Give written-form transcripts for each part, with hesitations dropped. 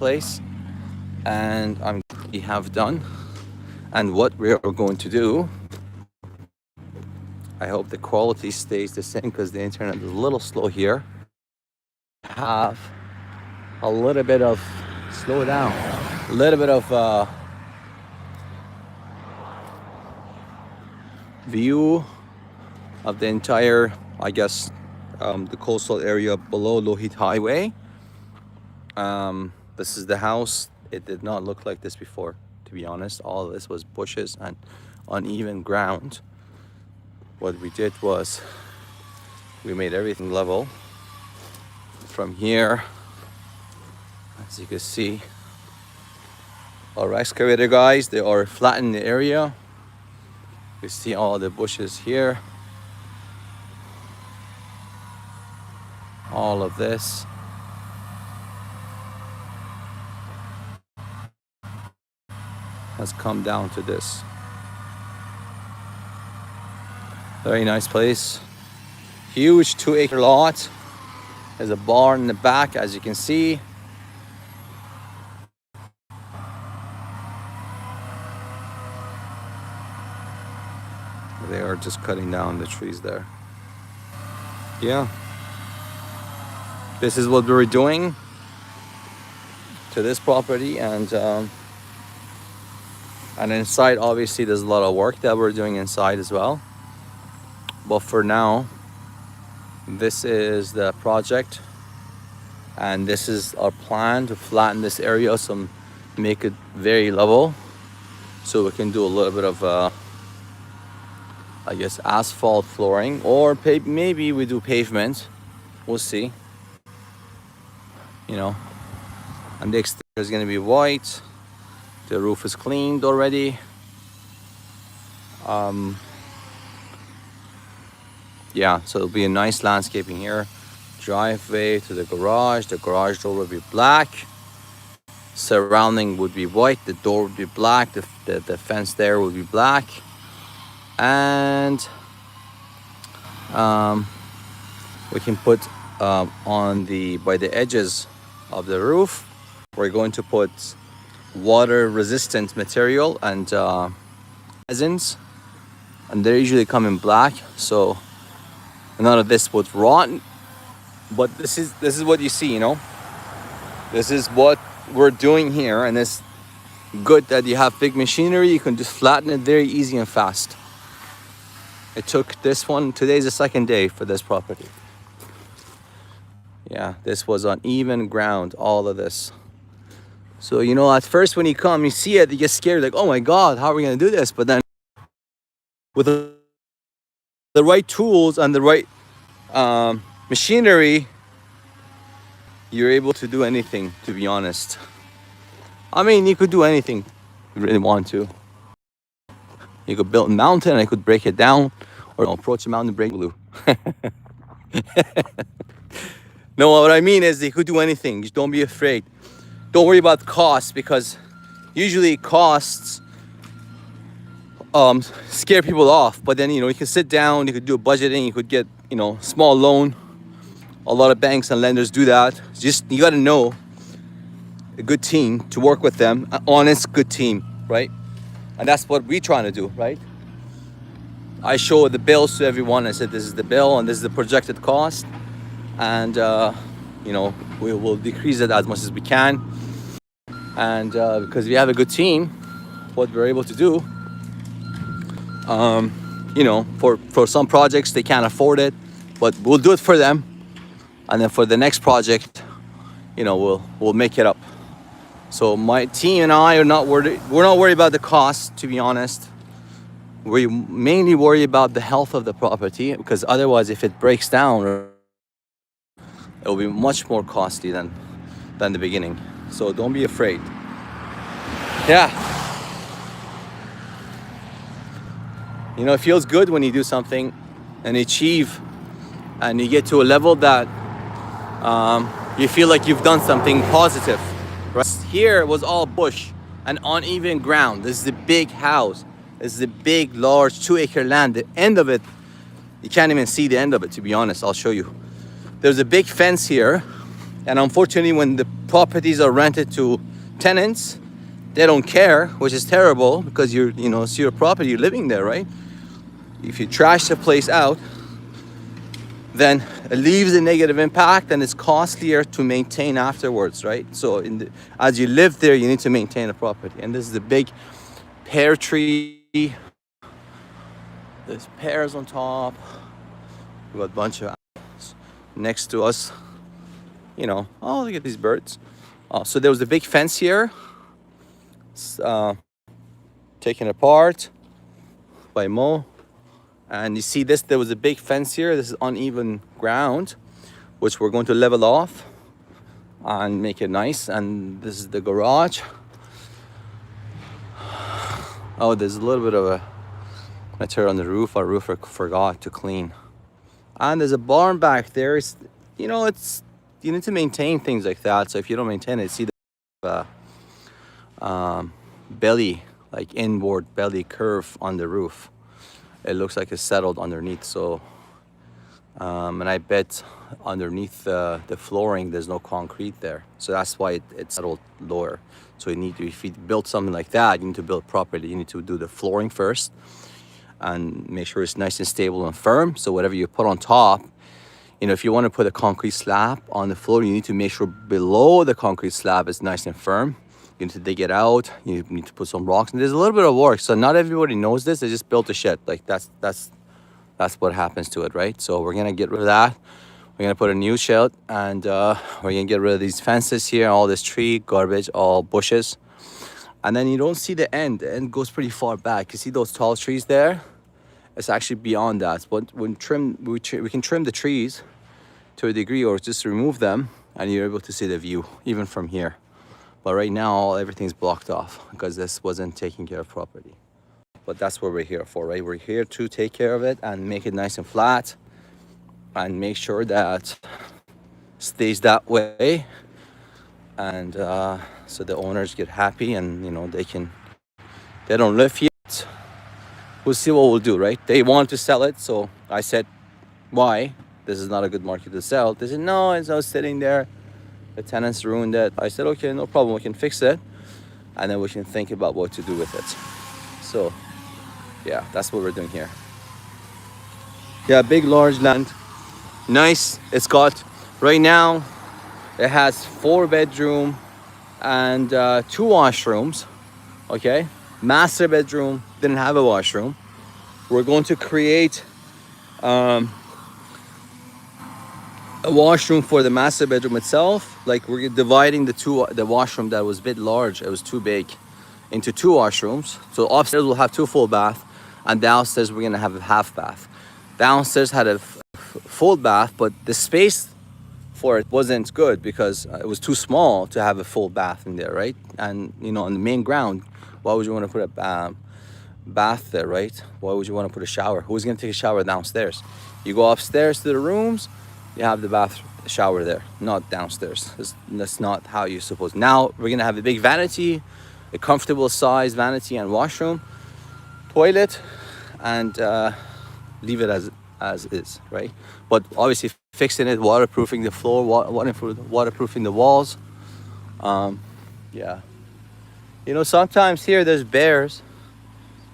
place, and we have done. And what we are going to do, I hope the quality stays the same because the internet is a little slow here. Have a little bit of slow down, a little bit of view of the entire, I guess, the coastal area below Lohit Highway. This is the house. It did not look like this before, to be honest. All of this was bushes and uneven ground. What we did was we made everything level from here. As you can see, our excavator guys, they are flattening the area. You see all the bushes here. All of this. Has come down to this. Very nice place. Huge 2-acre lot. There's a barn in the back, as you can see. They are just cutting down the trees there. Yeah. This is what we're doing to this property, and inside, obviously, there's a lot of work that we're doing inside as well. But for now, this is the project, and this is our plan to flatten this area, so make it very level, so we can do a little bit of I guess asphalt flooring, or maybe we do pavement. We'll see. You know, and the exterior is going to be white. The roof is cleaned already. Yeah, so it'll be a nice landscaping here. Driveway to the garage. The garage door will be black. Surrounding would be white. The door would be black. The fence there will be black. And we can put by the edges of the roof, we're going to put water resistant material and resins, and they usually come in black, so none of this would rot. But this is what you see, you know. This is what we're doing here, and it's good that you have big machinery. You can just flatten it very easy and fast. It took this one, today's the second day for this property. Yeah, this was uneven ground, all of this. So, you know, at first when you come, you see it, you get scared, like, oh my God, how are we gonna do this? But then with the right tools and the right machinery, you're able to do anything, to be honest. I mean, you could do anything if you really want to. You could build a mountain and I could break it down, or approach a mountain and break blue. No, what I mean is you could do anything. Just don't be afraid. Don't worry about costs, because usually costs scare people off. But then, you know, you can sit down, you could do a budgeting, you could get, you know, small loan. A lot of banks and lenders do that. Just, you got to know a good team to work with them, an honest, good team, right? And that's what we're trying to do, right? I show the bills to everyone. I said, this is the bill and this is the projected cost. And, you know, we will decrease it as much as we can. And because we have a good team, what we're able to do, you know, for some projects, they can't afford it, but we'll do it for them. And then for the next project, you know, we'll make it up. So my team and I are not worried. We're not worried about the cost, to be honest. We mainly worry about the health of the property, because otherwise, if it breaks down, it will be much more costly than the beginning. So don't be afraid. Yeah. You know, it feels good when you do something and achieve, and you get to a level that you feel like you've done something positive. Right? Here was all bush and uneven ground. This is the big house. This is a big, large 2-acre land. The end of it, you can't even see the end of it, to be honest. I'll show you. There's a big fence here, And unfortunately, when the properties are rented to tenants, they don't care, which is terrible because it's your property, you're living there, right? If you trash the place out, then it leaves a negative impact and it's costlier to maintain afterwards, right? So as you live there, you need to maintain the property. And this is the big pear tree. There's pears on top. We've got a bunch of apples next to us. Oh, look at these birds. So there was a big fence here. It's taken apart by Mo. And you see this, there was a big fence here. This is uneven ground, which we're going to level off and make it nice. And this is the garage. Oh, there's a little bit of a material on the roof. Our roofer forgot to clean. And there's a barn back there. You need to maintain things like that. So if you don't maintain it, see the belly, like inboard belly curve on the roof. It looks like it's settled underneath. So, and I bet underneath the flooring, there's no concrete there. So that's why it's settled lower. So if you build something like that, you need to build properly. You need to do the flooring first and make sure it's nice and stable and firm. So whatever you put on top, if you want to put a concrete slab on the floor, you need to make sure below the concrete slab is nice and firm. You need to dig it out. You need to put some rocks. And there's a little bit of work. So not everybody knows this. They just built a shed. Like that's what happens to it, right? So we're gonna get rid of that. We're gonna put a new shed, and we're gonna get rid of these fences here, all this tree, garbage, all bushes. And then you don't see the end. The end goes pretty far back. You see those tall trees there? It's actually beyond that. But we can trim the trees to a degree, or just remove them, and you're able to see the view even from here. But right now, everything's blocked off because this wasn't taking care of properly. But that's what we're here for, right? We're here to take care of it and make it nice and flat and make sure that stays that way. And so the owners get happy and, they don't live yet. We'll see what we'll do, right? They want to sell it. So I said, why? This is not a good market to sell. They said, no, it's not sitting there. The tenants ruined it. I said, okay, no problem. We can fix it. And then we can think about what to do with it. So, yeah, that's what we're doing here. Yeah, big, large land. Nice. It's got, right now, it has 4-bedroom and 2 washrooms. Okay. Master bedroom didn't have a washroom. We're going to create a washroom for the master bedroom itself. Like we're dividing the washroom that was a bit large, it was too big, into 2 washrooms. So upstairs we'll have 2 full bath, and downstairs we're gonna have a half bath. Downstairs had a full bath, but the space for it wasn't good because it was too small to have a full bath in there, right? And on the main ground, why would you want to put a bath there, right? Why would you want to put a shower? Who's gonna take a shower downstairs? You go upstairs to the rooms, you have the shower there, not downstairs. That's not how you're supposed. Now we're gonna have a big vanity, a comfortable size vanity and washroom, toilet, and leave it as is, right? But obviously fixing it, waterproofing the floor, waterproofing the walls. Yeah. Sometimes here there's bears.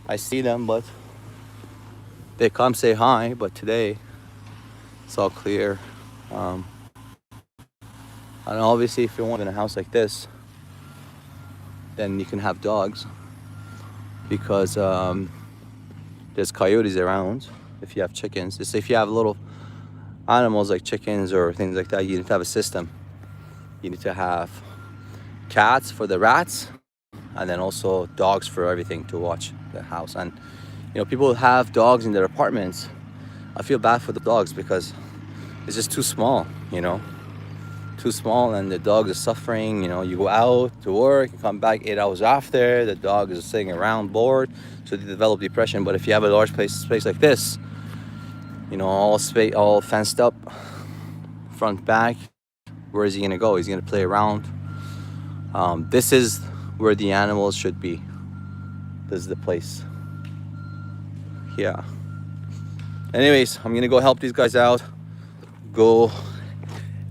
I see them, but they come say hi. But today it's all clear. And obviously if you want in a house like this, then you can have dogs because there's coyotes around. If you have chickens, just if you have little animals like chickens or things like that, you need to have a system. You need to have cats for the rats, and then also dogs for everything to watch the house. And people have dogs in their apartments. I feel bad for the dogs because it's just too small, too small, and the dog is suffering. You go out to work, you come back 8 hours after, the dog is sitting around bored, so they develop depression. But if you have a large space like this, all fenced up, front, back, where is he gonna go? He's gonna play around. This is where the animals should be. This is the place. Yeah. Anyways, I'm gonna go help these guys out. Go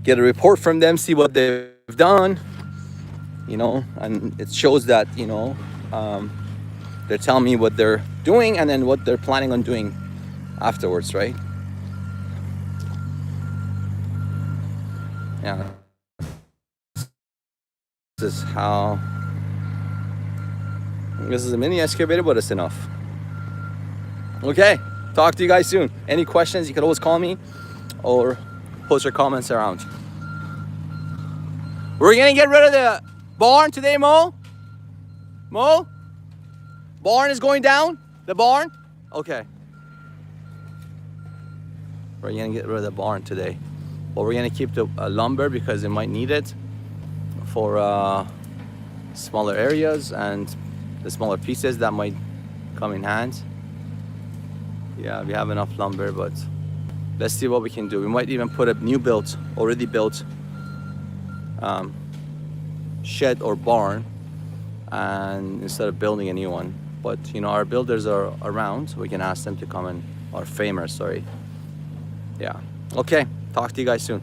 get a report from them, see what they've done, you know, and it shows that, you know, they're telling me what they're doing and then what they're planning on doing afterwards, right? Yeah. This is a mini excavator, but it's enough. Okay, talk to you guys soon. Any questions, you can always call me or post your comments around. We're gonna get rid of the barn today, Mo? Mo? Barn is going down? The barn? Okay. We're gonna get rid of the barn today. But we're gonna keep the lumber because they might need it for smaller areas and the smaller pieces that might come in hand. Yeah, we have enough lumber, but let's see what we can do. We might even put a new built, already built shed or barn, and instead of building a new one. But you know, our builders are around, so we can ask them to come and, our framers, sorry. Yeah. Okay, talk to you guys soon.